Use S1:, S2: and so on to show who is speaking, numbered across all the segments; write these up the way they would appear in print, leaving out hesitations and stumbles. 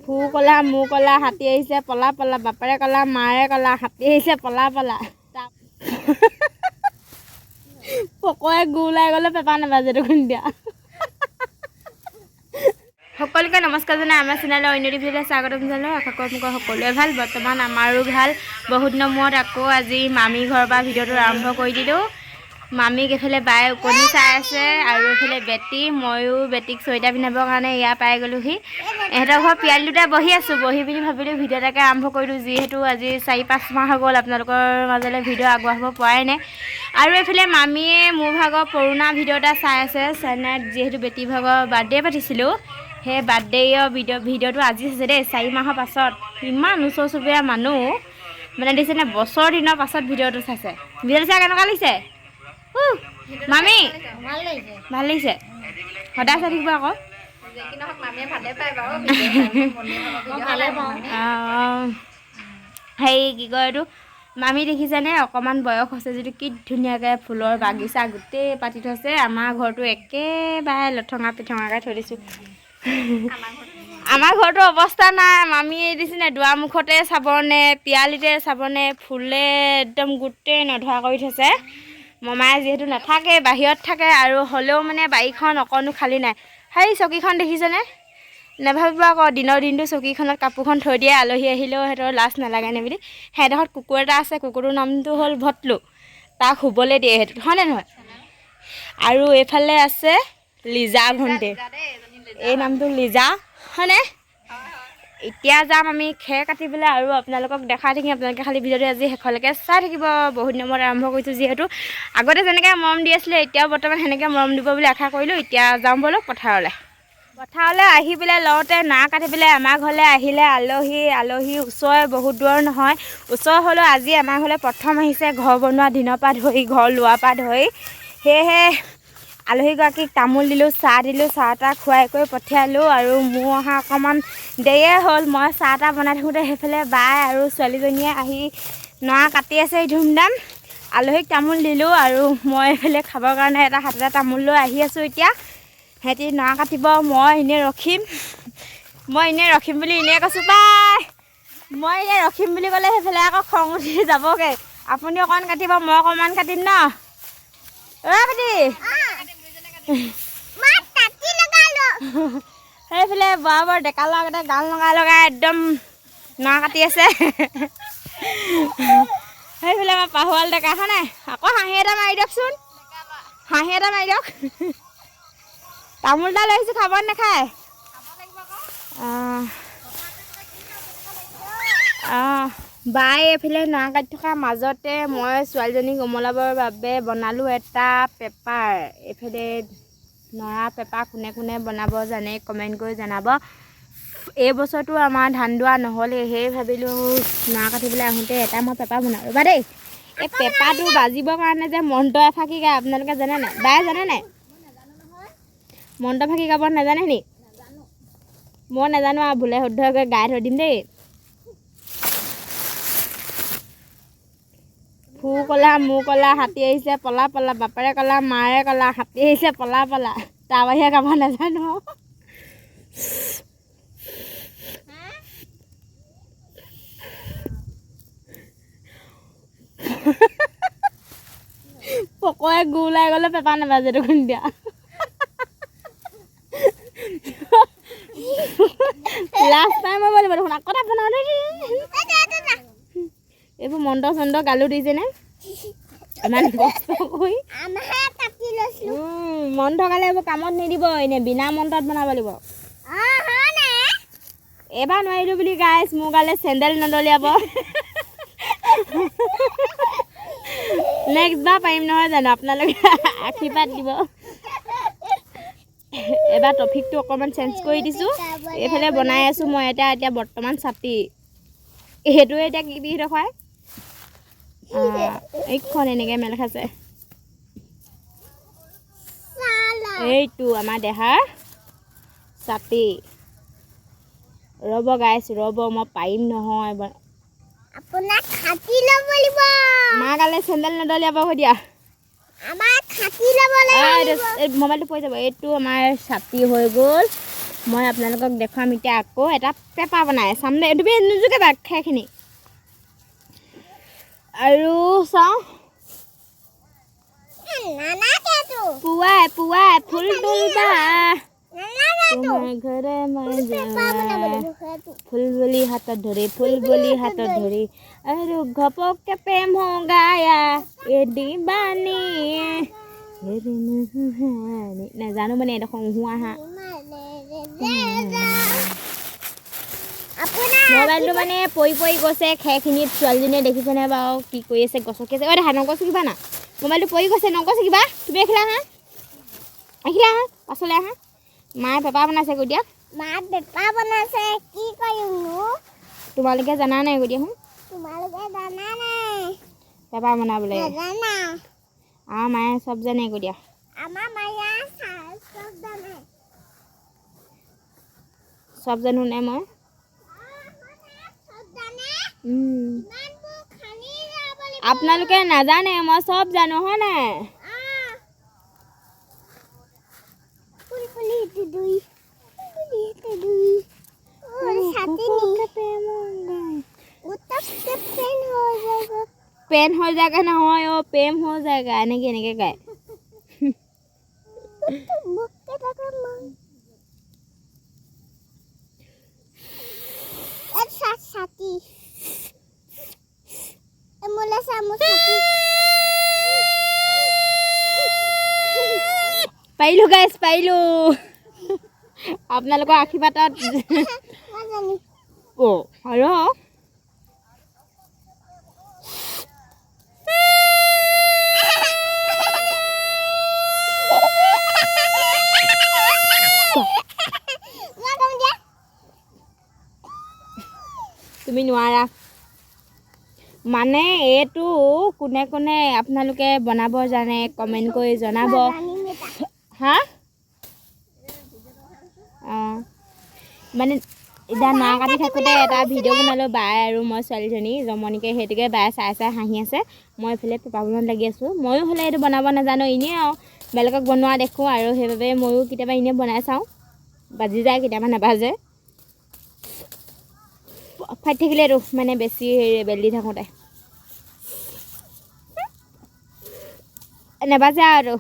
S1: ফু কলা মু কলা হাতী আহিছে পলা পলা বাপেৰে কলা মাৰে কলা হাতী আহিছে পলা পলা পকৰে গু ওলাই গ'লে পেপা নাবাজে দেখোন দিয়া সকলোকে নমস্কাৰ জনাই আমাৰ চেনেলৰ অন্য ভিডিঅ'লৈ স্বাগতম জনালোঁ আশা কৰোঁ সকলোৱে ভাল বৰ্তমান আমাৰো ভাল বহুত দিনৰ মূৰত আকৌ আজি মামী ঘৰৰ পৰা ভিডিঅ'টো আৰম্ভ কৰি দিলোঁ মামীক এফালে বায়ে ওকণি চাই আছে আৰু এফালে বেটি ময়ো বেটিক চুৱেটাৰ পিন্ধাবৰ কাৰণে ইয়াৰ পাই গ'লোহি এহেঁতৰ ঘৰ পিয়ালি দুটা বহি আছোঁ বহি পিনি ভাবিলোঁ ভিডিঅ' এটাকে আৰম্ভ কৰিলোঁ যিহেতু আজি 4-5 মাহ হৈ গ'ল আপোনালোকৰ মাজলৈ ভিডিঅ' আগবঢ়াব পৰাই নাই আৰু এইফালে মামীয়ে মোৰ ভাগৰ পুৰণা ভিডিঅ' এটা চাই আছে চেনেলত যিহেতু বেটি ভাগৰ বাৰ্থডে পাতিছিলোঁ সেই বাৰ্থডেৰ ভিডিঅ'টো আজি আছে দেই 4 মাহৰ পাছত ইমান ওচৰ চুবুৰীয়া মানুহ মানে দেখিছেনে বছৰ দিনৰ পাছত ভিডিঅ'টো চাইছে ভিডিঅ'টো চাই কেনেকুৱা লাগিছে মামী ভাল লাগিছে সদায় চাই থাকিব আকৌ হেৰি কি কয় এইটো মামী দেখিছেনে অকণমান বয়স হৈছে যদি কি ধুনীয়াকৈ ফুলৰ বাগিচা গোটেই পাতি থৈছে আমাৰ ঘৰটো একেবাৰে লঠঙা পিঠঙাকৈ থৈ দিছোঁ আমাৰ ঘৰটো অৱস্থা নাই মামীয়ে দিছেনে দুৱাৰমুখতে চাবনে পিয়ালিতে চাবনে ফুলে একদম গোটেই নধৰা কৰি থৈছে মমায়ে যিহেতু নাথাকে বাহিৰত থাকে আৰু হ'লেও মানে বাৰীখন অকণো খালী নাই সেই চকীখন দেখিছেনে নেভাবিব আকৌ দিনটো চকীখনত কাপোৰখন থৈ দিয়ে আলহী আহিলেও সিহঁতৰ লাজ নালাগে নে বুলি সেইডোখৰত কুকুৰ এটা আছে কুকুৰটোৰ নামটো হ'ল ভটলু তাক শুবলৈ দিয়ে সেইটোত হয়নে নহয় আৰু এইফালে আছে লিজা ভণ্টি এই নামটো লিজা হয়নে এতিয়া যাম আমি খেৰ কাটিবলৈ আৰু আপোনালোকক দেখাই থাকিম আপোনালোকে খালি ভিডিঅ'টো আজি শেষলৈকে চাই থাকিব বহুত দিনৰ মূৰত আৰম্ভ কৰিছোঁ যিহেতু আগতে যেনেকৈ মৰম দি আছিলে এতিয়াও বৰ্তমান সেনেকৈ মৰম দিব বুলি আশা কৰিলোঁ এতিয়া যাওঁ ব'লক পথাৰলৈ আহি পেলাই লওঁতে নাহ কাটি পেলাই আমাৰ ঘৰলৈ আহিলে আলহী ওচৰৰে বহুত দূৰৰ নহয় ওচৰ হ'লেও আজি আমাৰ ঘৰলৈ প্ৰথম আহিছে ঘৰ বনোৱা দিনৰ পৰা ধৰি ঘৰ লোৱাৰ পৰা ধৰি সেয়েহে আলহীগৰাকীক তামোল দিলোঁ চাহ তাহ খুৱাই কৰি পঠিয়ালোঁ আৰু মোৰ অহা অকণমান দেৰিয়ে হ'ল মই চাহ তাহ বনাই থাকোঁতে সেইফালে বাই আৰু ছোৱালীজনীয়ে আহি নৰা কাটি আছে ধুমধাম আলহীক তামোল দিলোঁ আৰু মই এইফালে খাবৰ কাৰণে এটা হাততে তামোল লৈ আহি আছোঁ এতিয়া সিহঁতি নৰা কাটিব মই এনেই ৰখিম বুলি এনেই কৈছোঁ পাই মই এনেই ৰখিম বুলি ক'লে সেইফালে আকৌ খং উঠি যাবগৈ আপুনি অকণমান কাটিব মই অকণমান কাটিম ন বেটি সেইফালে বৰ ডেকা ল'ৰাকেইটা গাল লগাই একদম নৰা কাটি আছে সেইফালে আমাৰ পাহোৱাল ডেকা হয়নে আকৌ হাঁহি এটা মাৰি দিয়কচোন তামোল এটা লৈ আহিছোঁ খাব নাখায় বাই এইফালে নৰা কাটি থকা মাজতে মই ছোৱালীজনীক উমলাবৰ বাবে বনালোঁ এটা পেপাৰ এইফালে নৰা পেপাৰ কোনে বনাব জানে কমেণ্ট কৰি জনাব এই বছৰটো আমাৰ ধান দোৱা নহ'লে সেই ভাবিলোঁ নৰা কাটিবলৈ আহোঁতে এটা মই পেপাৰ বনালোঁ ৰ'বা দেই এই পেপাৰটো বাজিবৰ কাৰণে যে মন্ত্ৰ এফাকি গায় আপোনালোকে জানে নাই বায়ে জানে নাই মন্ত্ৰ ফাঁকি গাব নাজানে নি মই নাজানো আৰু ভুলে শুদ্ধকৈ গাই থৈ দিম দেই ফু কলা মু কলা হাতী আহিছে পলা পলা বাপেৰে কলা মাৰে কলা হাতী আহিছে পলা পলা তাৰ বাহিৰে গাব নাজানো পকৰে গু ওলাই গ'লে পেপা নাবাজে দেখোন দিয়া লাষ্ট টাইম হ'ব লাগিব দেখোন আকৌ এটা বনাওঁ দেই এইবোৰ মন্ত্ৰ চন্ত্ৰ গালো দিছেনে ইমান কষ্ট কৰি মন্ত্ৰ গালে এইবোৰ কামত নিদিব এনেই বিনা মন্ত্ৰত বনাব লাগিব এবাৰ নোৱাৰিলোঁ বুলি গাইছ মোৰ গালে চেণ্ডেল নদলিয়াব নেক্সট বাৰ পাৰিম নহয় জানো আপোনালোকে আশীৰ্বাদ দিব এবাৰ টপিকটো অকণমান চেঞ্জ কৰি দিছোঁ এইফালে বনাই আছোঁ মই এতিয়া বৰ্তমান ছাতি সেইটোৱে এতিয়া কি দি দেখুৱাই এইখন এনেকৈ মেল খাইছে এইটো আমাৰ দেহাৰ ছাতি ৰ'ব গাইছ ৰ'ব মই পাৰিম নহয় আপোনাক খাটি ল'ব লাগিব মা গালে চেণ্ডেল নদলিয়াব দিয়া আমাৰ খাটি ল'ব লাগিব এই মোবাইলটো পৰি যাব এইটো আমাৰ ছাতি হৈ গ'ল মই আপোনালোকক দেখুৱাম এতিয়া আকৌ এটা পেপা বনাই চাম দে তুমি নোজোকে বাক খেৰখিনি আৰু চাওঁ পুৱাই পুৱাই ফুল তুলবা তোমাৰ ঘৰে মই যাবা ফুল বুলি হাতত ধৰি আৰু ঘপককে প্ৰেম ho গায়া এদি বানি নাজানো মানে এডোখৰ উহুৱা হা মোবাইলটো মানে পৰি গৈছে খেৰখিনিত ছোৱালীজনীয়ে দেখিছেনে বাৰু কি কৰি আছে গছকি আছে ঐ দেখা নগছিবা না মোবাইলটো পৰি গৈছে নগছিবা তুমি আহিলা হা পাছলৈ আহা মায়ে পেপা বনাইছে কৈ দিয়া
S2: মা পেপা বনাইছে কি কৰিম
S1: তোমালোকে জানা নাই কৈ দিয়া
S2: তোমালোকে জানা নাই
S1: পেপা বনাবলৈ
S2: জানা
S1: মায়ে চব জানে কৈ দিয়া
S2: আমাৰ মায়া চব জানে
S1: চব জানো নে মই আপোনালোকে নাজানে মই চব জানো হয় নাই पेन हो जाएगा ना हो यो प्रेम हो जाएगा এনেকে গায়
S2: साथी मोला सामो साथी
S1: পাইলো গাইস পাইলো আপোনালোকৰ আশীৰ্বাদত ও আৰু তুমি নোৱাৰা মানে এইটো কোনে কোনে আপোনালোকে বনাব জানে কমেন্ট কৰি জনাব হা মানে এটা না কাটি থাকোঁতে এটা ভিডিঅ' বনালোঁ বাই আৰু মই ছোৱালীজনী জমনিকে সেইটোকে বাই চাই হাঁহি আছে মই এইফালে পেপা বনোৱাত লাগি আছোঁ ময়ো হ'লে এইটো বনাব নাজানো এনেই আৰু বেলেগক বনোৱা দেখোঁ আৰু সেইবাবে ময়ো কেতিয়াবা এনেই বনাই চাওঁ বাজি যায় কেতিয়াবা নাবাজে ফাটি থাকিলে আৰু মানে বেছি ৰেবেল দি থাকোঁতে নাবাজে আৰু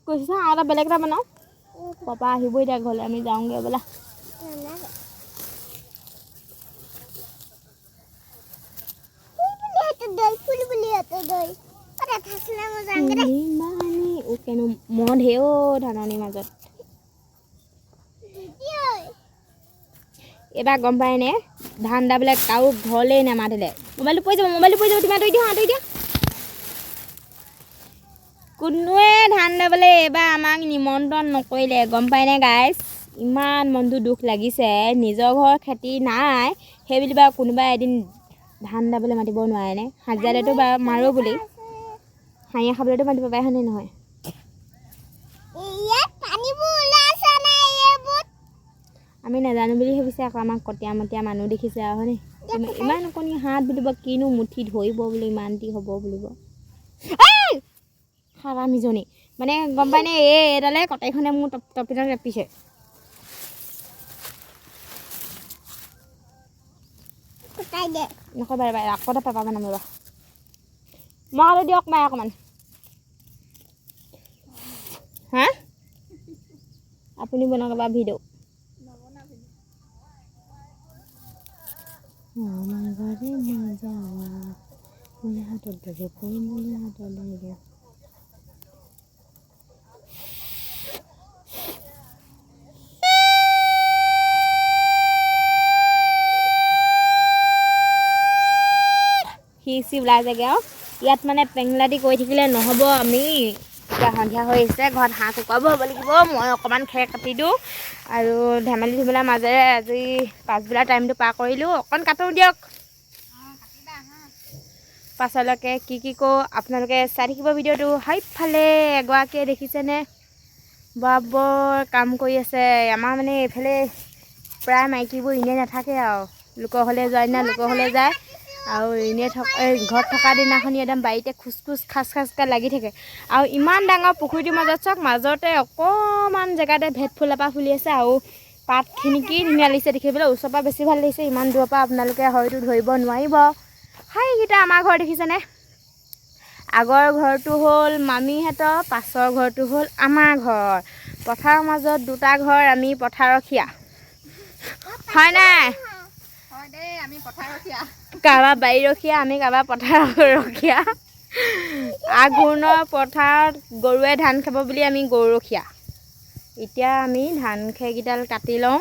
S1: কৈছা আৰু এটা বেলেগ এটা বনাওঁ পাপা আহিব এতিয়া ঘৰলৈ আমি যাওঁগৈ বোলা মহ ঢেৰ ধাননিৰ মাজত এইবাৰ গম পায়নে ধান দাবলৈ কাৰো ঘৰলৈ নামাতিলে মোবাইলটো পৰি যাব তোমাৰ তৰি দিয়া কোনোৱে ধান দাবলৈ এইবাৰ আমাক নিমন্ত্ৰণ নকৰিলে গম পায়নে গাইছ ইমান মনটো দুখ লাগিছে নিজৰ ঘৰ খেতি নাই সেই বুলি বাৰু কোনোবা এদিন ধান দাবলৈ মাতিব নোৱাৰেনে হাজিৰালেতো বাৰু মাৰো বুলি হাঁহিয়ে খাবলৈতো মাতিব পাৰে হয়নে নহয় আমি নাজানো বুলি ভাবিছে আকৌ আমাক কটীয়া মটীয়া মানুহ দেখিছে আৰু হয়নে ইমান অকণি হাত বুলিব কিনো মুঠি ধৰিব বুলি ইমানটি হ'ব বুলিব হাৰামিজনী মানে গম পায়নে এইডালে কটাৰীখনে মোৰ টপিনত ৰেপিছে নক'বা ৰ'বা আকৌ এটা পেপা বনাম ৰ'বা মই আৰু দিয়ক মায়ে অকণমান হা আপুনি বনাওক বা ভিডিঅ' হাতত ধৰি হাতত ধৰি সি ওলাই যায়গৈ আৰু ইয়াত মানে পেংলাটি কৰি থাকিলে নহ'ব আমি এতিয়া সন্ধিয়া হৈ আহিছে ঘৰত হাঁহ কুকুৰাবোৰ হ'ব লাগিব মই অকণমান খেৰ কাটি দিওঁ আৰু ধেমালি ধুমেলাৰ মাজেৰে আজি পাছবেলা টাইমটো পাৰ কৰিলোঁ অকণ কাটো দিয়ক পাছলৈকে কি কওঁ আপোনালোকে চাই থাকিব ভিডিঅ'টো সেইফালে এগৰাকীয়ে দেখিছেনে বৰ কাম কৰি আছে আমাৰ মানে এইফালে প্ৰায় মাইকীবোৰ এনেই নাথাকে আৰু লোকৰ হ'লে যোৱা দিনা লোকৰ হ'লে যায় আৰু এনেই ঘৰত থকা দিনাখনি একদম বাৰীতে খোজ খাচকৈ লাগি থাকে আৰু ইমান ডাঙৰ পুখুৰীটোৰ মাজত চাওক মাজতে অকণমান জেগাতে ভেট ফুল এপাহ ফুলি আছে আৰু পাতখিনি কি ধুনীয়া লাগিছে দেখিবলৈ ওচৰৰ পৰা বেছি ভাল লাগিছে ইমান দূৰৰ পৰা আপোনালোকে হয়তো ধৰিব নোৱাৰিব সেইকেইটা আমাৰ ঘৰ দেখিছেনে আগৰ ঘৰটো হ'ল মামীহঁতৰ পাছৰ ঘৰটো হ'ল আমাৰ ঘৰ পথাৰৰ মাজত দুটা ঘৰ আমি পথাৰখীয়া হয় নাই কাৰোবাৰ বাৰী ৰখীয়া আমি কাৰোবাৰ পথাৰ ৰখীয়া আঘোণৰ পথাৰত গৰুৱে ধান খাব বুলি আমি গৰু ৰখীয়া এতিয়া আমি ধান খেৰকেইডাল কাটি লওঁ